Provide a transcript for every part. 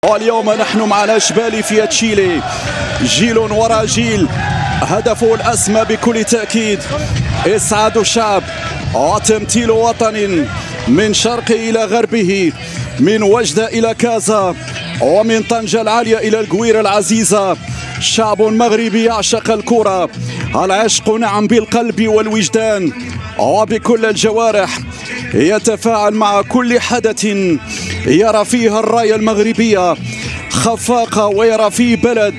واليوم نحن مع الأشبال في تشيلي، جيل وراء جيل، هدفه الأسمى بكل تأكيد إسعاد شعب وتمثيل وطن من شرقه إلى غربه، من وجدة إلى كازا ومن طنجة العالية إلى القويرة العزيزة. شعب مغربي يعشق الكرة، العشق نعم بالقلب والوجدان وبكل الجوارح، يتفاعل مع كل حدث يرى فيها الراية المغربية خفاقة، ويرى فيه بلد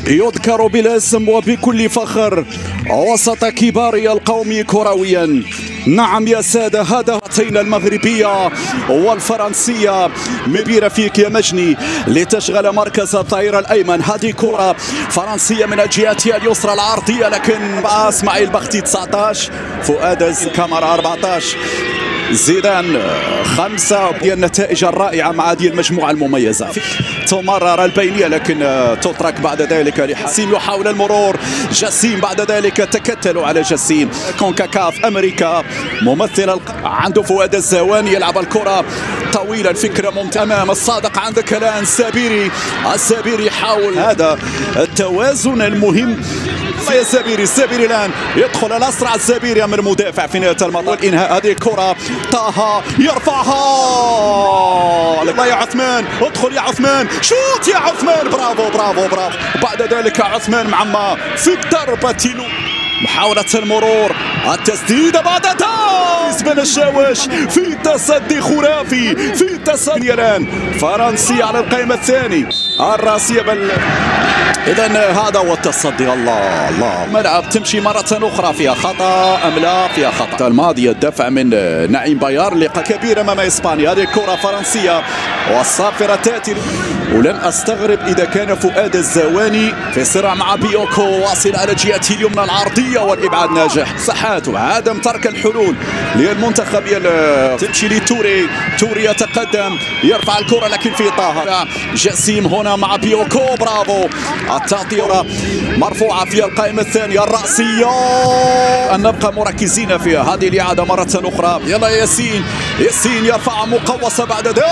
يذكر بالاسم وبكل فخر وسط كبار القوم كرويا. نعم يا سادة، هدفتين المغربية والفرنسية كبيرة فيك يا مجني لتشغل مركز الظهير الأيمن. هذه كرة فرنسية من الجهة اليسرى العرضية، لكن اسماعيل بختي 19، فؤاد كامارا 14، زيدان 5. النتائج الرائعة مع هذه المجموعة المميزة. تمرر البينية لكن تترك بعد ذلك لحسين، يحاول المرور. جسيم بعد ذلك تكتلوا على جسيم. كونكاكاف أمريكا ممثل عنده فؤاد الزواني يلعب الكرة طويلة، الفكرة ممتازة أمام الصادق. عندك الآن السابيري يحاول هذا التوازن المهم. يا السابيري الآن يدخل الأسرع. السابيري أمر مدافع في نهاية المطاف والإنهاء. هذه الكرة طه يرفعها. الله يا عثمان، ادخل يا عثمان، شوت يا عثمان، برافو برافو برافو. بعد ذلك عثمان معما في ضربة محاولة المرور، التسديدة بعد بن الشاوش في تصدي خرافي، في تصدي الآن فرنسي على القائمة الثاني الراسية إذا هذا هو التصدي. الله الله، ملعب تمشي مرة أخرى، فيها خطأ أم لا؟ فيها خطأ. الماضية الدفع من نعيم بايار لقاء كبير أمام إسبانيا. هذه الكرة فرنسية والصافرة تأتي، ولن أستغرب إذا كان فؤاد الزواني في صراع مع بيوكو، واصل على جهته اليمنى العرضية والإبعاد ناجح. صحاته عدم ترك الحلول للمنتخب تمشي لتوري. توري يتقدم يرفع الكرة لكن في طه. جسيم هنا مع بيوكو، برافو. التغطية مرفوعة في القائمة الثانية الرأسية، أن نبقى مركزين فيها. هذه الإعادة مرة أخرى. يلا ياسين يرفع مقوصة بعد ذلك.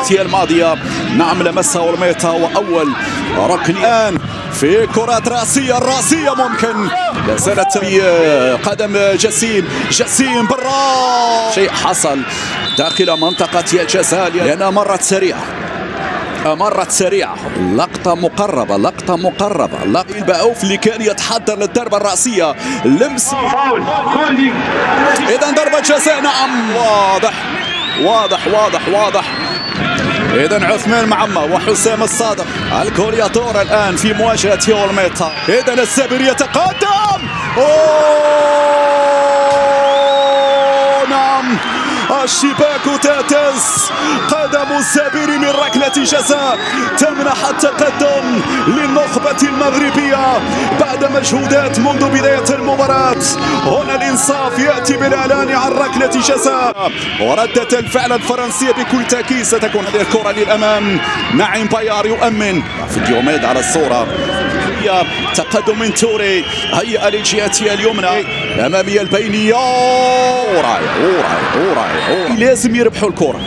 هي الماضية نعم لمسها ورميتها، وأول ركن الآن في كرات رأسية. الرأسية ممكن لا زالت قدم جسيم برا. شيء حصل داخل منطقة الجزاء لأنها مرت سريعة. لقطة مقربة. الباوف اللي كان يتحضر للضربة الرأسية، لمس. إذا ضربة جزاء. نعم واضح. إذا عثمان معما وحسام الصادق. الكورياتور الآن في مواجهة هولميتا. إذا السابر يتقدم. نعم، الشباك تهتز. قدم السابر من ركلة جزاء تمنح التقدم للنخبة المغربية بعد مجهودات منذ بداية المباراة. هنا الإنصاف يأتي بالإعلان عن ركلة جزاء، وردة الفعل الفرنسية بكل تأكيد ستكون هذه الكرة للأمام. نعيم بايار يؤمن في ديوميد على الصورة. تقدم من توري، هيئة لجهتها اليمنى أمامية البينية. ورائع. لازم يربحوا الكرة،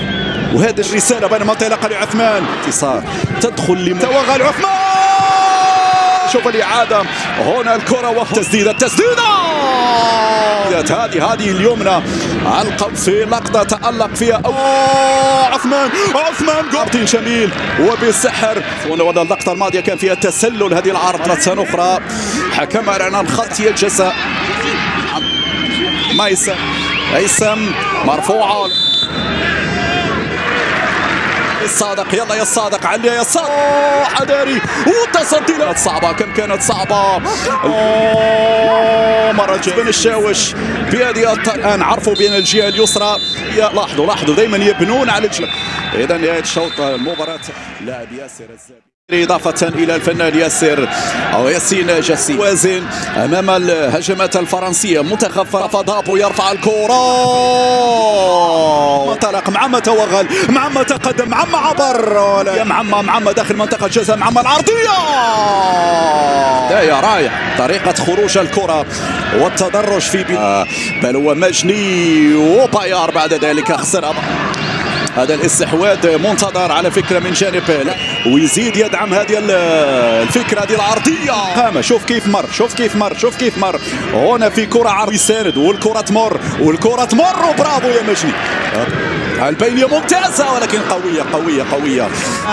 وهذه الرسالة بينما انطلاقة لعثمان. انتصار تدخل توغل عثمان. شوف الإعادة هنا الكرة والتسديدة. هذه اليمنى في لقطة تألق فيها عثمان جول جميل وبسحر. ولا اللقطة الماضية كان فيها تسلل. هذه العرض مرة أخرى حكم على خط الجزاء. هيثم مرفوعة. الصادق، يلا يا الصادق، علي يا الصادق. حذاري وتصدي صعبة. كم كانت صعبة. مرة بن الشاوش بهذه الآن عرفوا بين الجهة اليسرى. لاحظوا دائما يبنون على الجهة. إذا نهاية شوط المباراة لاعب ياسر الزابي إضافة إلى الفنان ياسين جسيم وازن أمام الهجمات الفرنسية. منتخب فضابو يرفع الكرة، انطلق معما، توغل معما، تقدم معما، عبر يا معما داخل منطقة جزاء. معما العرضية رائع. طريقة خروج الكرة والتدرج في بل هو مجني وبايار بعد ذلك خسر. هذا الاستحواذ منتظر على فكرة من جانب ويزيد يدعم هذه الفكرة، هذه العرضية. شوف كيف مر، شوف كيف مر، شوف كيف مر هنا في كرة عرض يساند، والكرة تمر، والكرة تمر، وبرافو يا مجدي. البينية ممتازة ولكن قوية قوية قوية.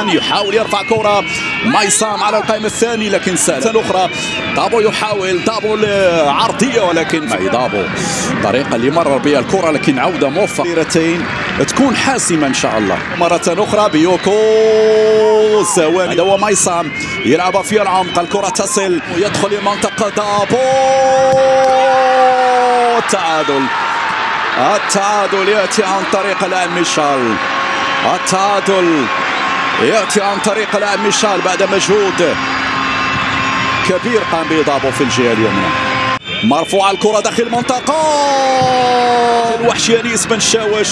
يحاول يرفع كرة ميسام على القائم الثاني لكن سنة أخرى دابو يحاول، دابو عرضية ولكن دابو الطريقة اللي مرر بها الكرة لكن عودة موفقة تكون حاسمة إن شاء الله. مرة أخرى بيوكو الزواني، هذا هو ميسام يلعب في العمق، الكرة تصل ويدخل المنطقة دابو. التعادل يأتي عن طريق اللاعب ميشال، التعادل يأتي عن طريق اللاعب ميشال بعد مجهود كبير قام به دابو في الجهة اليمنى. مرفوعة الكرة داخل المنطقة، الوحش يانيس بن شاوش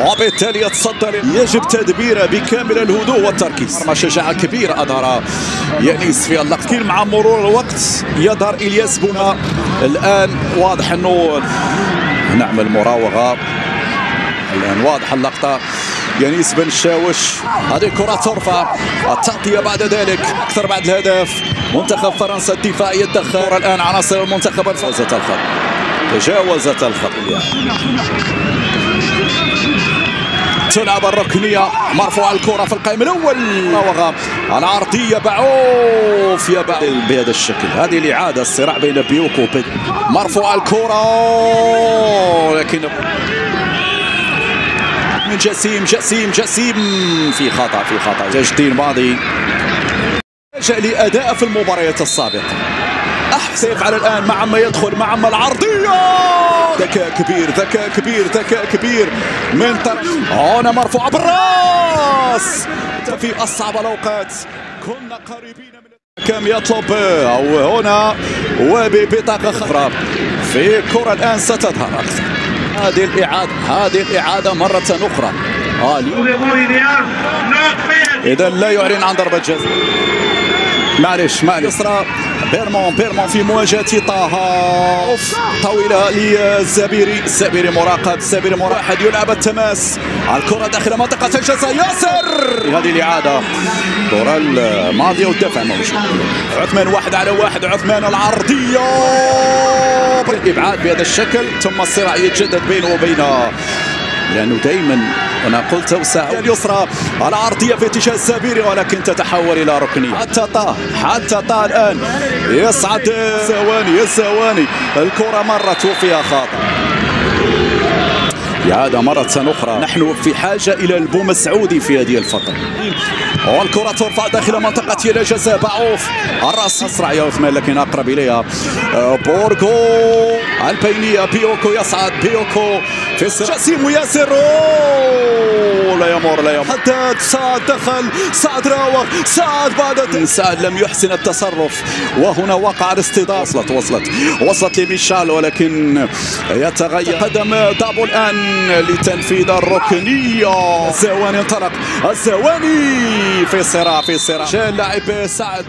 وبالتالي يتصدر. يجب تدبيره بكامل الهدوء والتركيز. شجاعة كبيرة أظهر يانيس في اللقطة، مع مرور الوقت يظهر إلياس بوما. الآن واضح أنه نعمل مراوغة، الآن واضح اللقطة. يانيس بن شاوش هذه الكرة ترفع، التغطية بعد ذلك أكثر بعد الهدف. منتخب فرنسا الدفاعي يتدخل الآن عناصر المنتخب. تجاوزت الخط، تجاوزت الخط. تلعب الركنية، مرفوع الكرة في القائم الأول، مراوغة العرضية بعوف يا بهذا الشكل. هذه الإعادة، الصراع بين بيوكو مرفوع الكرة لكن من جسيم في خطأ، في خطأ. تجديد ماضي جاء لأداء في المباريات السابقة. أحسف على الآن مع ما يدخل مع ما العرضية. ذكاء كبير، ذكاء كبير، ذكاء كبير من طرف. هنا مرفوعة بالراس في أصعب الأوقات كنا قريبين من كم يطلب أو هنا وببطاقة خضراء في كرة الآن ستظهر أكثر. هذه الإعادة مرة أخرى. إذا لا يعلن عن ضربة جزاء. معلش يسرى بيرمون في مواجهة طه طويلة للزبيري مراقب، واحد يلعب التماس، الكرة داخل منطقة الجزاء. ياسر هذه الإعادة، الكرة الماضية والدفع موجود. عثمان 1 على 1، عثمان العرضية بالإبعاد بهذا الشكل، ثم الصراع يتجدد بينه وبين، لأنه دائما أنا قلت توسع اليسرى العرضية في اتجاه الزبيري ولكن تتحول إلى ركنية. حتى طه الآن يصعد الزواني، الكرة مرت وفيها خاطئ. إعادة مرة أخرى. نحن في حاجة إلى البوم السعودي في هذه الفترة. والكرة ترفع داخل منطقة الجزاء، بعوف الرأس أسرع يا عثمان لكن أقرب إليها بورغو. البينية بيوكو يصعد، بيوكو في جسيم وياسر. لا يمر حداد. سعد دخل، سعد راوغ، سعد بعد سعد لم يحسن التصرف، وهنا وقع الاصطدام. وصلت لميشال ولكن يتغير قدم دابو الآن لتنفيذ الركنية. الزواني انطلق، الزواني في صراع جاء اللاعب سعد.